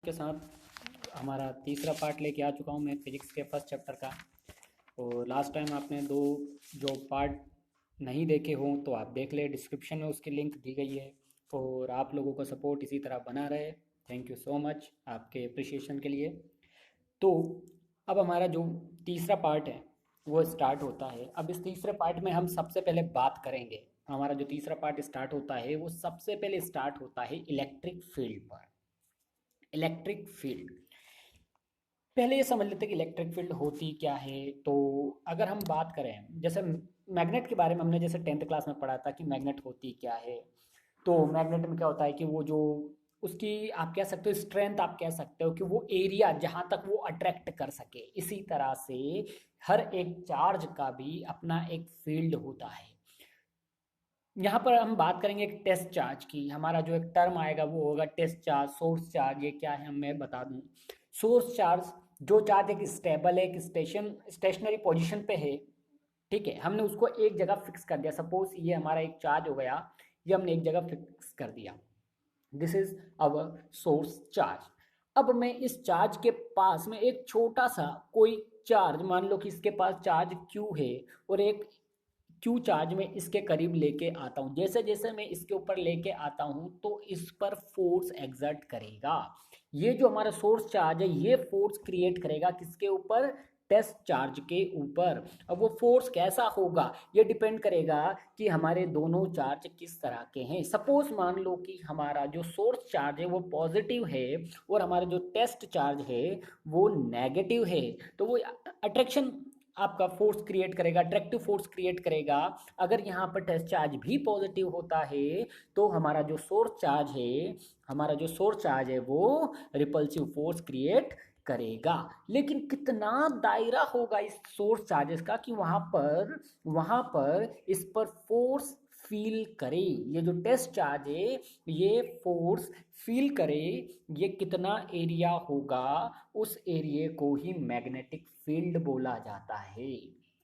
के साथ हमारा तीसरा पार्ट लेके आ चुका हूँ मैं फिजिक्स के फर्स्ट चैप्टर का। और लास्ट टाइम आपने दो जो पार्ट नहीं देखे हों तो आप देख ले, डिस्क्रिप्शन में उसकी लिंक दी गई है। और आप लोगों का सपोर्ट इसी तरह बना रहे। थैंक यू सो मच आपके अप्रिसिएशन के लिए। तो अब हमारा जो तीसरा पार्ट है वो स्टार्ट होता है। अब इस तीसरे पार्ट में हम सबसे पहले बात करेंगे, हमारा जो तीसरा पार्ट स्टार्ट होता है वो सबसे पहले स्टार्ट होता है इलेक्ट्रिक फील्ड पर। इलेक्ट्रिक फील्ड, पहले ये समझ लेते हैं कि इलेक्ट्रिक फील्ड होती क्या है। तो अगर हम बात करें जैसे मैग्नेट के बारे में, हमने जैसे 10th क्लास में पढ़ा था कि मैग्नेट होती क्या है। तो मैग्नेट में क्या होता है कि वो जो उसकी आप कह सकते हो स्ट्रेंथ, आप कह सकते हो कि वो एरिया जहाँ तक वो अट्रैक्ट कर सके, इसी तरह से हर एक चार्ज का भी अपना एक फील्ड होता है। यहाँ पर हम बात करेंगे एक टेस्ट चार्ज की। हमारा जो एक टर्म आएगा वो होगा टेस्ट चार्ज, सोर्स चार्ज। ये क्या है मैं बता दूं। सोर्स चार्ज, जो चार्ज एक स्टेबल है, एक स्टेशनरी पोजीशन पे है, ठीक है, हमने उसको एक जगह फिक्स कर दिया। सपोज ये हमारा एक चार्ज हो गया, ये हमने एक जगह फिक्स कर दिया। This is our source charge. अब मैं इस चार्ज के पास में एक छोटा सा कोई चार्ज, मान लो कि इसके पास चार्ज क्यू है, और एक क्यू चार्ज में इसके करीब लेके आता हूँ। जैसे जैसे मैं इसके ऊपर लेके आता हूँ तो इस पर फोर्स एग्जर्ट करेगा। ये जो हमारा सोर्स चार्ज है ये फोर्स क्रिएट करेगा किसके ऊपर? टेस्ट चार्ज के ऊपर। अब वो फोर्स कैसा होगा ये डिपेंड करेगा कि हमारे दोनों चार्ज किस तरह के हैं। सपोज मान लो कि हमारा जो सोर्स चार्ज है वो पॉजिटिव है और हमारा जो टेस्ट चार्ज है वो नेगेटिव है, तो वो अट्रैक्शन आपका फोर्स क्रिएट करेगा, अट्रैक्टिव फोर्स क्रिएट करेगा। अगर यहाँ पर टेस्ट चार्ज भी पॉजिटिव होता है तो हमारा जो सोर्स चार्ज है, हमारा जो सोर्स चार्ज है वो रिपल्सिव फोर्स क्रिएट करेगा। लेकिन कितना दायरा होगा इस सोर्स चार्जेस का कि वहां पर इस पर फोर्स फील करे। ये जो टेस्ट चार्ज है ये फोर्स फील करे, ये कितना एरिया होगा, उस एरिया को ही मैग्नेटिक फील्ड बोला जाता है।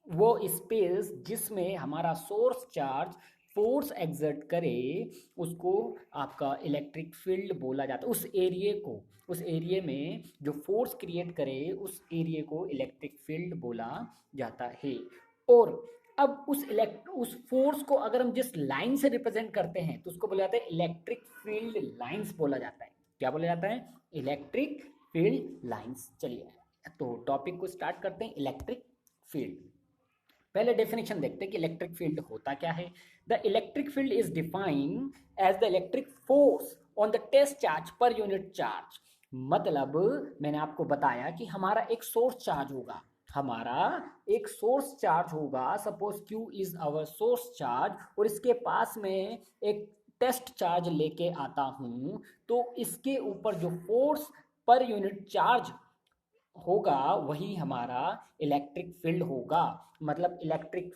वो स्पेस जिसमें हमारा सोर्स चार्ज फोर्स एग्जर्ट करे उसको आपका इलेक्ट्रिक फील्ड बोला जाता है। उस एरिया में जो फोर्स क्रिएट करे उस एरिया को इलेक्ट्रिक फील्ड बोला जाता है। और अब उस फोर्स को अगर हम जिस लाइन से रिप्रेजेंट करते हैं तो उसको बोला जाता है इलेक्ट्रिक फील्ड लाइंस बोला जाता है। क्या बोला जाता है? Electric field lines. चलिए तो टॉपिक को स्टार्ट करते हैं, इलेक्ट्रिक फील्ड। पहले डेफिनेशन देखते हैं कि इलेक्ट्रिक फील्ड होता क्या है। The electric field is defined as the electric force on the test charge per unit charge. मतलब मैंने आपको बताया कि हमारा एक सोर्स चार्ज होगा, हमारा एक सोर्स चार्ज होगा। Suppose Q is our source charge और इसके पास में एक टेस्ट चार्ज लेके आता हूं, तो इसके ऊपर जो फोर्स पर यूनिट चार्ज होगा वही हमारा इलेक्ट्रिक फील्ड होगा। मतलब इलेक्ट्रिक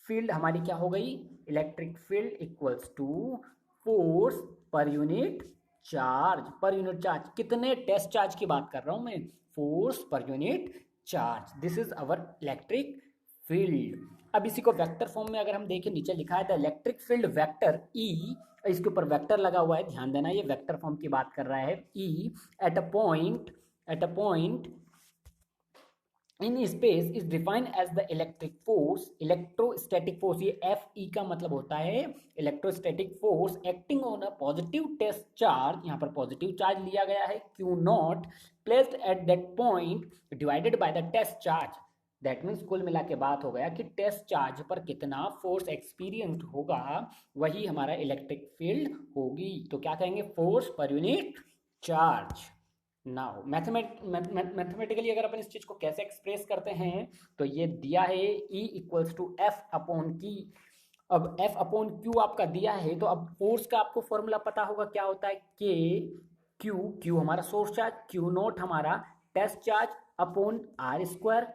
फील्ड हमारी क्या हो गई? Electric field equals to force per unit charge. Per unit charge कितने टेस्ट चार्ज की बात कर रहा हूं मैं? Force per unit charge. This is our electric field. अब इसी को वेक्टर फॉर्म में अगर हम देखें, नीचे लिखा है the electric field vector E, इसके ऊपर वेक्टर लगा हुआ है, ध्यान देना ये वेक्टर फॉर्म की बात कर रहा है। E at a point in space is defined as the electric force, electrostatic force. ये एफ ई का मतलब होता है electrostatic force acting on a positive test charge. यहाँ पर पॉजिटिव चार्ज लिया गया है q naught, placed at that point divided by the test charge. That means कुल मिला के बात हो गया कि टेस्ट चार्ज पर कितना फोर्स एक्सपीरियंस्ड होगा वही हमारा इलेक्ट्रिक फील्ड होगी। तो क्या कहेंगे? Force per unit charge. Now mathematically अगर अपन इस चीज को कैसे एक्सप्रेस करते हैं तो ये दिया है E equals to F upon q. अब एफ अपॉन क्यू आपका दिया है तो अब फोर्स का आपको फॉर्मूला पता होगा क्या होता है? के क्यू हमारा सोर्स चार्ज, क्यू नॉट हमारा test charge upon r square.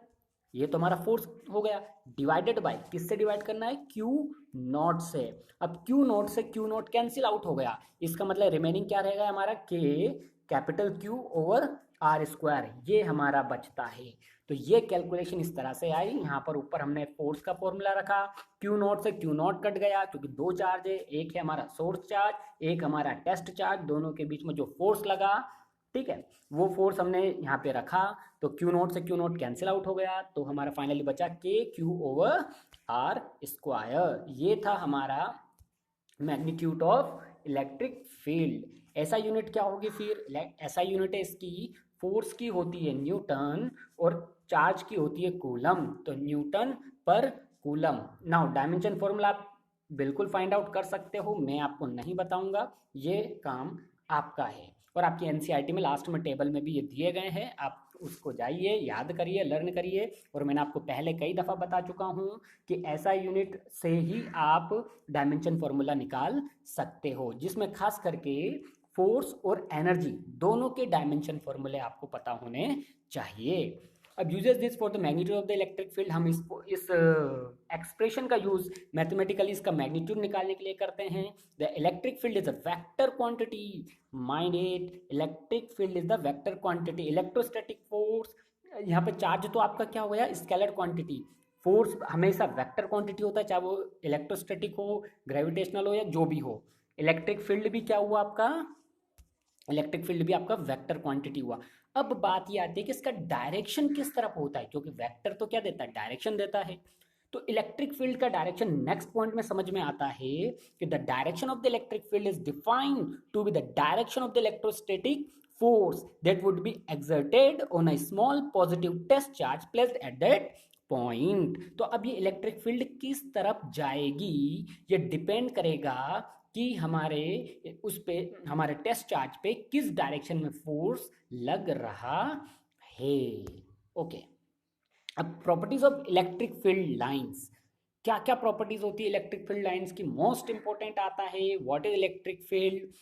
ये तो हमारा फोर्स हो गया, डिवाइडेड बाय किससे डिवाइड करना है? क्यू नॉट से। अब क्यू नॉट से क्यू नॉट कैंसिल आउट हो गया, इसका मतलब रिमेनिंग क्या रहेगा हमारा? K capital Q over r square, ये हमारा बचता है। तो ये कैलकुलेशन इस तरह से आई। यहाँ पर ऊपर हमने फोर्स का फॉर्मूला रखा, Q नॉट से Q नॉट कट गया क्योंकि दो चार्ज है, एक है हमारा सोर्स चार्ज, एक हमारा टेस्ट चार्ज, दोनों के बीच में जो फोर्स लगा, ठीक है, वो फोर्स हमने यहाँ पे रखा। तो Q नॉट से Q नॉट कैंसिल आउट हो गया, तो हमारा फाइनली बचा KQ ओवर आर स्क्वायर। ये था हमारा मैग्नीट्यूड ऑफ इलेक्ट्रिक फील्ड। ऐसा यूनिट क्या होगी फिर? ऐसा यूनिट है इसकी, फोर्स की होती है न्यूटन और चार्ज की होती है कूलम। तो न्यूटन पर कूलम। नाउ डायमेंशन फॉर्मूला आप बिल्कुल फाइंड आउट कर सकते हो, मैं आपको नहीं बताऊंगा, ये काम आपका है। और आपकी एनसीईआरटी में लास्ट में टेबल में भी ये दिए गए हैं, आप उसको जाइए, याद करिए, लर्न करिए। और मैंने आपको पहले कई दफ़ा बता चुका हूँ कि ऐसा यूनिट से ही आप डायमेंशन फॉर्मूला निकाल सकते हो, जिसमें खास करके फोर्स और एनर्जी दोनों के डायमेंशन फॉर्मूले आपको पता होने चाहिए। अब uses this for the magnitude of the electric field, हम इस एक्सप्रेशन का यूज मैथमेटिकली इसका मैग्नीट्यूड निकालने के लिए करते हैं। The electric field is a vector quantity, mind it, electric field is the vector quantity. Electrostatic force, यहाँ पे चार्ज तो आपका क्या हो गया, स्केलर क्वांटिटी। फोर्स हमेशा वेक्टर क्वांटिटी होता है, चाहे वो इलेक्ट्रोस्टैटिक हो, ग्रेविटेशनल हो, या जो भी हो। इलेक्ट्रिक फील्ड भी क्या हुआ आपका, इलेक्ट्रिक फील्ड भी आपका वेक्टर क्वांटिटी हुआ। अब बात ये आती है कि इसका डायरेक्शन किस तरफ होता है, क्योंकि वेक्टर तो क्या देता है, डायरेक्शन देता है। तो इलेक्ट्रिक फील्ड का डायरेक्शन नेक्स्ट पॉइंट में समझ में आता है कि the direction of the electric field is defined to be the direction of the electrostatic force that would be exerted on a small positive test charge placed at that point। तो अब ये electric field किस तरफ जाएगी, ये depend करेगा कि हमारे उस पे, हमारे टेस्ट चार्ज पे किस डायरेक्शन में फोर्स लग रहा है। ओके, अब properties of electric field lines, क्या क्या प्रॉपर्टीज होती है इलेक्ट्रिक फील्ड लाइंस की। मोस्ट इंपॉर्टेंट आता है व्हाट इज इलेक्ट्रिक फील्ड,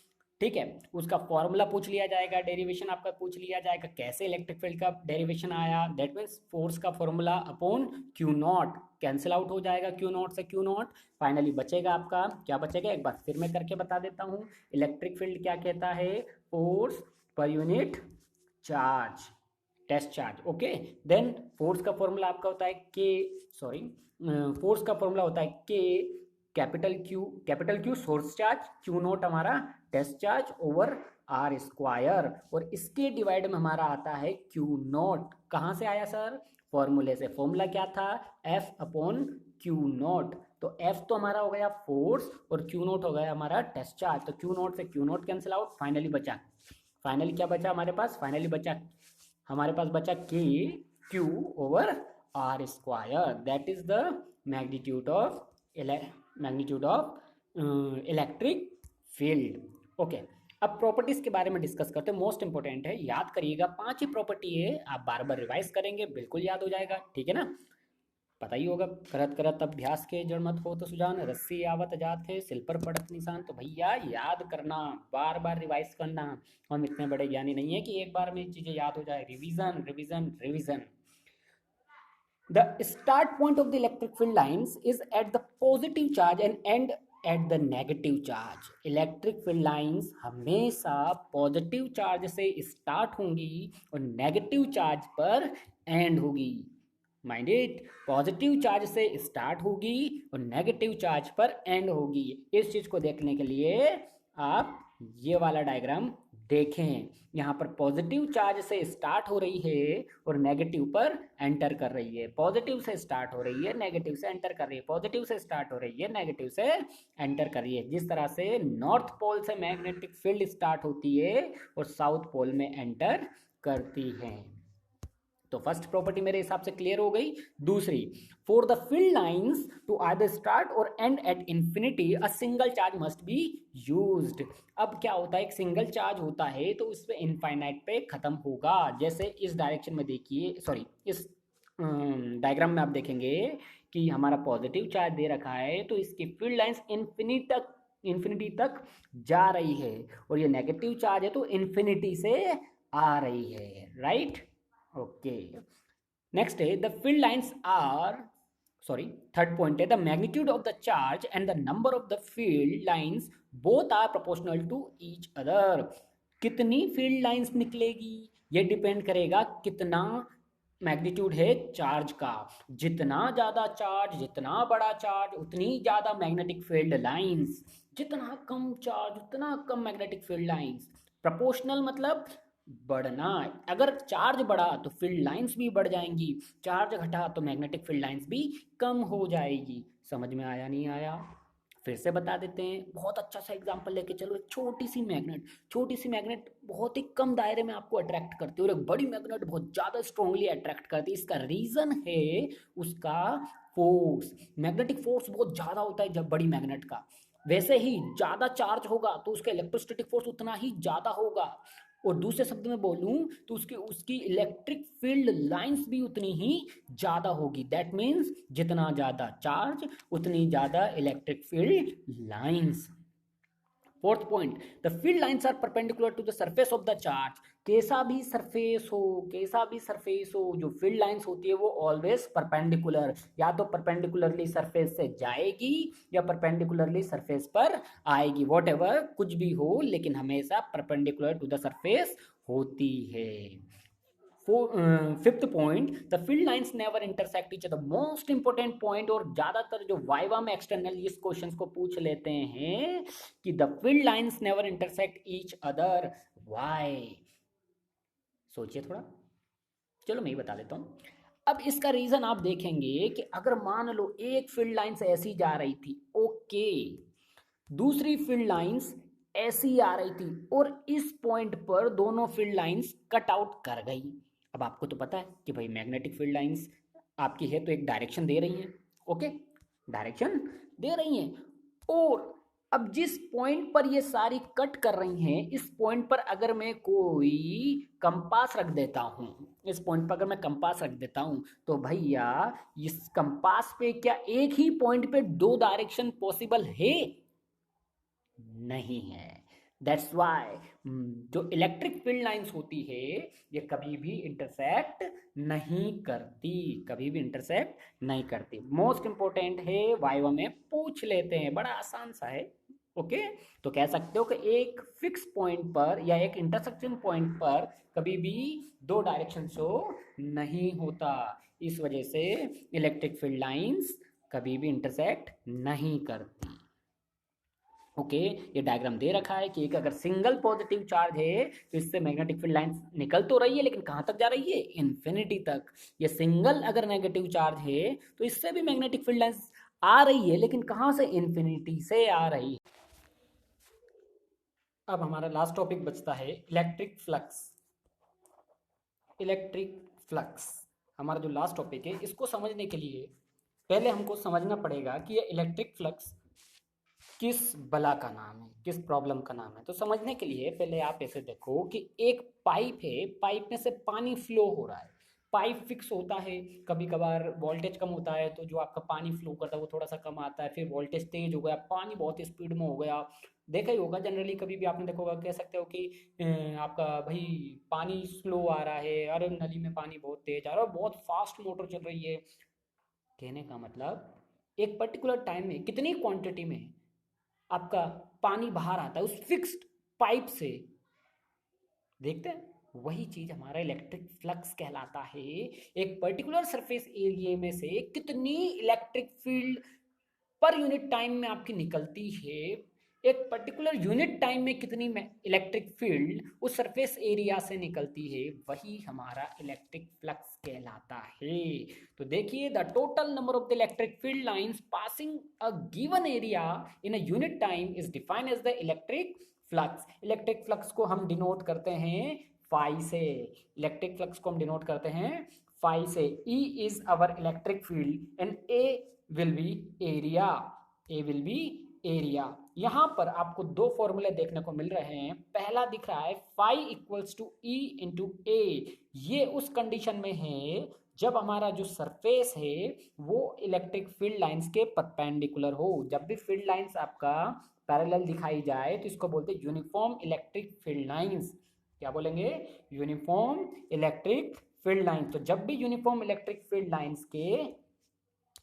ठीक है, उसका फॉर्मूला पूछ लिया जाएगा, डेरिवेशन आपका पूछ लिया जाएगा, कैसे इलेक्ट्रिक फील्ड का डेरिवेशन आया, दैट मीन्स फोर्स का formula upon Q naught, cancel out हो जाएगा क्यू नॉट से क्यू नॉट, फाइनली बचेगा आपका, क्या बचेगा एक बार फिर मैं करके बता देता हूँ। इलेक्ट्रिक फील्ड क्या कहता है, force per unit charge, test charge, okay. Then force का फॉर्मूला आपका होता है के, सॉरी, फोर्स का फॉर्मूला होता है के capital q source charge, q naught हमारा test charge over r square, और इसके डिवाइड में हमारा आता है क्यू नॉट। कहाँ से आया सर, फॉर्मूले से। फॉर्मूला क्या था, एफ अपॉन क्यू नॉट। तो एफ तो हमारा हो गया फोर्स और क्यू नॉट हो गया हमारा टेस्ट चार्ज, तो क्यू नॉट से q naught cancel out, finally बचा, फाइनली क्या बचा हमारे पास, फाइनली बचा हमारे पास बचा k q over r square, that is the magnitude of electric field. Okay, अब प्रॉपर्टीज के बारे में डिस्कस करते हैं, मोस्ट इंपॉर्टेंट है, याद करिएगा, 5 ही प्रॉपर्टी है, आप बार बार रिवाइज करेंगे बिल्कुल याद हो जाएगा, ठीक है ना। पता ही होगा, करत करत अभ्यास के जड़ मत हो तो सुजान, रस्सी आवत जात है सिल पर पड़त निशान। तो भैया याद करना, बार बार रिवाइज करना, हम इतने बड़े ज्ञानी नहीं है कि एक बार में चीजें याद हो जाए, revision revision revision. The start point of the electric field lines is at the positive charge and end at the negative charge। Electric field lines हमेशा पॉजिटिव चार्ज से स्टार्ट होंगी और नेगेटिव चार्ज पर एंड होगी। Mind it, positive charge से start होगी और negative charge पर एंड होगी। इस चीज को देखने के लिए आप ये वाला डायग्राम देखें, यहाँ पर पॉजिटिव चार्ज से स्टार्ट हो रही है और नेगेटिव पर एंटर कर रही है, पॉजिटिव से स्टार्ट हो रही है नेगेटिव से एंटर कर रही है, पॉजिटिव से स्टार्ट हो रही है नेगेटिव से एंटर कर रही है। जिस तरह से नॉर्थ पोल से मैग्नेटिक फील्ड स्टार्ट होती है और साउथ पोल में एंटर करती है। तो फर्स्ट प्रॉपर्टी मेरे हिसाब से क्लियर हो गई। दूसरी, for the field lines to either start or end at infinity a single charge must be used. अब क्या होता है, एक सिंगल चार्ज होता है तो उस पे इनफाइनाइट पे खत्म होगा। जैसे इस डायरेक्शन में देखिए, सॉरी इस डायग्राम में आप देखेंगे कि हमारा पॉजिटिव चार्ज दे रखा है तो इसकी फील्ड लाइंस इन्फिनिटी तक जा रही है, और ये नेगेटिव चार्ज है तो इन्फिनिटी से आ रही है, राइट। ओके, नेक्स्ट है the field lines are, sorry third point है the magnitude of the charge and the number of the field lines both are proportional to each other. कितनी field lines निकलेगी, ये depend करेगा कितना magnitude है charge का। जितना ज़्यादा चार्ज, जितना बड़ा चार्ज, उतनी ज़्यादा मैग्नेटिक फील्ड लाइंस। जितना कम चार्ज उतना कम मैग्नेटिक फील्ड लाइंस। प्रोपोर्शनल मतलब बढ़ना। अगर चार्ज बढ़ा तो फील्ड लाइंस भी बढ़ जाएंगी, चार्ज घटा तो मैग्नेटिक फील्ड लाइंस भी कम हो जाएगी। समझ में आया नहीं आया? फिर से बता देते हैं, बहुत अच्छा सा एग्जांपल लेके चलो। एक छोटी सी मैग्नेट बहुत ही कम दायरे में आपको अट्रैक्ट करती है, और एक बड़ी मैग्नेट बहुत ज़्यादा स्ट्रांगली अट्रैक्ट करती है। इसका रीज़न है उसका फोर्स। मैग्नेटिक फोर्स बहुत ज़्यादा होता है जब बड़ी मैग्नेट का। वैसे ही ज़्यादा चार्ज होगा तो उसका इलेक्ट्रोस्टैटिक फोर्स उतना ही ज़्यादा होगा। और दूसरे शब्द में बोलूं तो उसकी उसकी इलेक्ट्रिक फील्ड लाइंस भी उतनी ही ज़्यादा होगी। दैट मीन्स जितना ज़्यादा चार्ज उतनी ज़्यादा electric field lines. Fourth point, the field lines are perpendicular to the surface of the charge. कैसा भी सरफेस हो, जो फील्ड लाइंस होती है वो ऑलवेज परपेंडिकुलर, या तो परपेंडिकुलरली सरफेस से जाएगी या परपेंडिकुलरली सरफेस पर आएगी। वॉट एवर कुछ भी हो, लेकिन हमेशा परपेंडिकुलर टू द सरफेस होती है। Fifth point, the field lines never intersect each other. Most important point, और ज्यादातर जो वाइवा में एक्सटर्नल इस क्वेश्चन को पूछ लेते हैं कि the field lines never intersect each other, why? सोचिए थोड़ा। चलो मैं ही बता देता हूँ। अब इसका रीजन आप देखेंगे कि अगर मान लो एक फील्ड लाइंस ऐसी जा रही थी, ओके, दूसरी फील्ड लाइंस ऐसी आ रही थी, और इस पॉइंट पर दोनों फील्ड लाइंस कट आउट कर गई। अब आपको तो पता है कि भाई मैग्नेटिक फील्ड लाइंस आपकी है तो एक डायरेक्शन दे रही हैं, ओके, डायरेक्शन दे रही हैं। और अब जिस पॉइंट पर ये सारी कट कर रही हैं, इस पॉइंट पर अगर मैं कोई कंपास रख देता हूं, इस पॉइंट पर अगर मैं कंपास रख देता हूं, तो भैया इस कंपास पे क्या एक ही पॉइंट पे दो डायरेक्शन पॉसिबल है? नहीं है। दैट्स वाई जो इलेक्ट्रिक फील्ड लाइंस होती है ये कभी भी इंटरसेक्ट नहीं करती, कभी भी इंटरसेक्ट नहीं करती। मोस्ट इंपोर्टेंट है, वाइवा में पूछ लेते हैं, बड़ा आसान सा है। ओके, तो कह सकते हो कि एक फिक्स पॉइंट पर या एक इंटरसेक्शन पॉइंट पर कभी भी दो डायरेक्शन शो नहीं होता। इस वजह से इलेक्ट्रिक फील्ड लाइंस कभी भी इंटरसेक्ट नहीं करती। ओके, ये डायग्राम दे रखा है कि एक अगर सिंगल पॉजिटिव चार्ज है तो इससे मैग्नेटिक फील्ड लाइन निकल तो रही है, लेकिन कहाँ तक जा रही है? इन्फिनिटी तक। ये सिंगल अगर नेगेटिव चार्ज है तो इससे भी मैग्नेटिक फील्ड लाइन आ रही है, लेकिन कहाँ से? इन्फिनिटी से आ रही है। अब हमारा लास्ट टॉपिक बचता है इलेक्ट्रिक फ्लक्स। इलेक्ट्रिक फ्लक्स हमारा जो लास्ट टॉपिक है, इसको समझने के लिए पहले हमको समझना पड़ेगा कि ये इलेक्ट्रिक फ्लक्स किस बला का नाम है, किस प्रॉब्लम का नाम है। तो समझने के लिए पहले आप ऐसे देखो कि एक पाइप है, पाइप में से पानी फ्लो हो रहा है। पाइप फिक्स होता है, कभी कभार वोल्टेज कम होता है तो जो आपका पानी फ्लो करता है वो थोड़ा सा कम आता है, फिर वोल्टेज तेज हो गया, पानी बहुत स्पीड में हो गया। देखा ही होगा जनरली, कभी भी आपने देखा होगा, कह सकते हो कि आपका भाई पानी स्लो आ रहा है, अरे नली में पानी बहुत तेज आ रहा है, बहुत फास्ट मोटर चल रही है। कहने का मतलब एक पर्टिकुलर टाइम में कितनी क्वांटिटी में आपका पानी बाहर आता है उस फिक्स्ड पाइप से। देखते हैं, वही चीज हमारा इलेक्ट्रिक फ्लक्स कहलाता है। एक पर्टिकुलर सरफेस एरिया में से कितनी electric field per unit time में आपकी निकलती है, एक पर्टिकुलर यूनिट टाइम में कितनी इलेक्ट्रिक फील्ड उस सरफेस एरिया से निकलती है, वही हमारा इलेक्ट्रिक फ्लक्स कहलाता है। तो देखिए, the total number of the electric field lines passing a given area in a unit time is defined as the electric flux. Electric flux को हम डिनोट करते हैं फाई से। इलेक्ट्रिक फ्लक्स को हम डिनोट करते हैं फाई से। E is our electric field and A will be area. A will be area. यहां पर आपको दो फॉर्मूले देखने को मिल रहे हैं। पहला दिख रहा है phi equals to E into A. ये उस कंडीशन में है जब हमारा जो सरफेस है वो इलेक्ट्रिक फील्ड लाइंस के परपेंडिकुलर हो। जब भी फील्ड लाइंस आपका पैरेलल दिखाई जाए तो इसको बोलते हैं यूनिफॉर्म इलेक्ट्रिक फील्ड लाइंस। क्या बोलेंगे? Uniform electric field lines. तो जब भी यूनिफॉर्म इलेक्ट्रिक फील्ड लाइंस के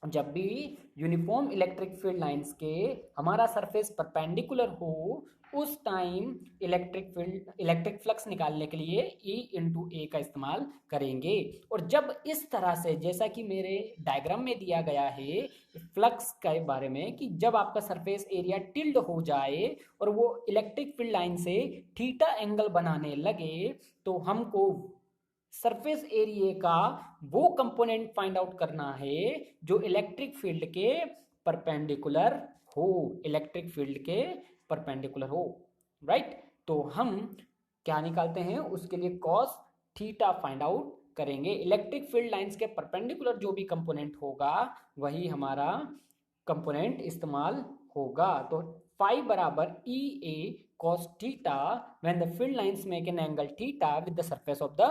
जब भी यूनिफॉर्म इलेक्ट्रिक फील्ड लाइंस के हमारा सरफेस परपेंडिकुलर हो उस टाइम इलेक्ट्रिक फ्लक्स निकालने के लिए E इंटू ए का इस्तेमाल करेंगे। और जब इस तरह से, जैसा कि मेरे डायग्राम में दिया गया है फ्लक्स के बारे में, कि जब आपका सरफेस एरिया टिल्ड हो जाए और वो इलेक्ट्रिक फील्ड लाइन से थीटा एंगल बनाने लगे, तो हमको सरफेस एरिया का वो कंपोनेंट फाइंड आउट करना है जो इलेक्ट्रिक फील्ड के परपेंडिकुलर हो, इलेक्ट्रिक फील्ड के परपेंडिकुलर हो, राइट। तो हम क्या निकालते हैं उसके लिए कॉस थीटा फाइंड आउट करेंगे। इलेक्ट्रिक फील्ड लाइंस के परपेंडिकुलर जो भी कंपोनेंट होगा वही हमारा कंपोनेंट इस्तेमाल होगा। तो फाई बराबर ई ए cos theta when the field lines make an angle theta with the surface of the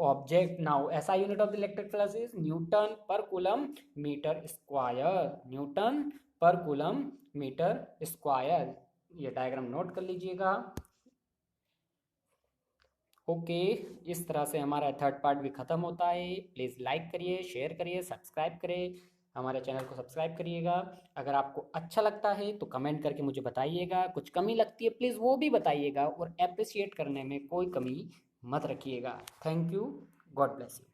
object. Now SI unit of the electric flux is Newton per coulomb meter square, Newton per coulomb meter square। ये diagram note कर लीजिएगा। Okay, इस तरह से हमारा third part भी ख़त्म होता है। प्लीज़ लाइक करिए, शेयर करिए, सब्सक्राइब करें, हमारे चैनल को सब्सक्राइब करिएगा। अगर आपको अच्छा लगता है तो कमेंट करके मुझे बताइएगा, कुछ कमी लगती है प्लीज़ वो भी बताइएगा, और अप्रिशिएट करने में कोई कमी मत रखिएगा। Thank you, God bless you.